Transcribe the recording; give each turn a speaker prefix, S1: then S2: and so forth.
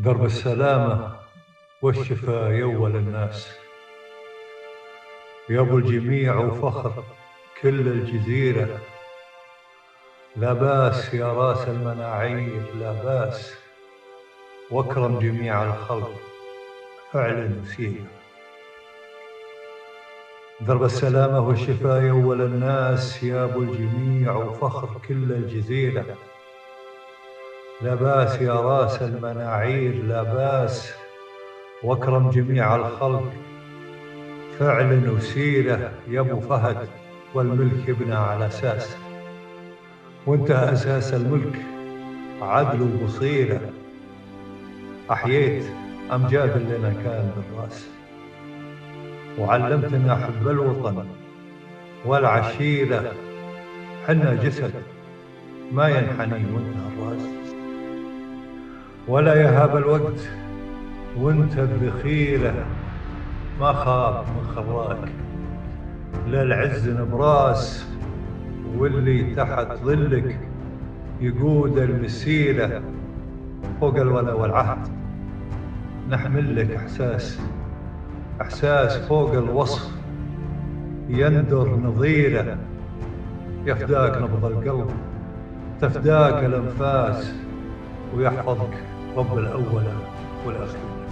S1: درب السلامة والشفاء يول الناس، يا ابو الجميع وفخر كل الجزيرة. لا باس يا راس المناعير لا باس، واكرم جميع الخلق فعل وسيلة. درب السلامة والشفاء يول الناس، يا ابو الجميع وفخر كل الجزيرة. لا باس يا راس المناعير لا باس، واكرم جميع الخلق فعل وسيلة. يا ابو فهد والملك يبنى على اساس، وانت اساس الملك عدل وبصيرة. احييت امجاد لنا كان بالراس، وعلمتنا حب الوطن والعشيرة. حنا جسد ما ينحني وانت الراس، ولا يهاب الوقت وانت الذخيرة. ما خاب من خراك للعز نبراس، واللي تحت ظلك يقود المسيرة. فوق الولا والعهد نحمل لك إحساس فوق الوصف يندر نظيره. يفداك نبض القلب تفداك الأنفاس، ويحفظك رب الأول والأخير.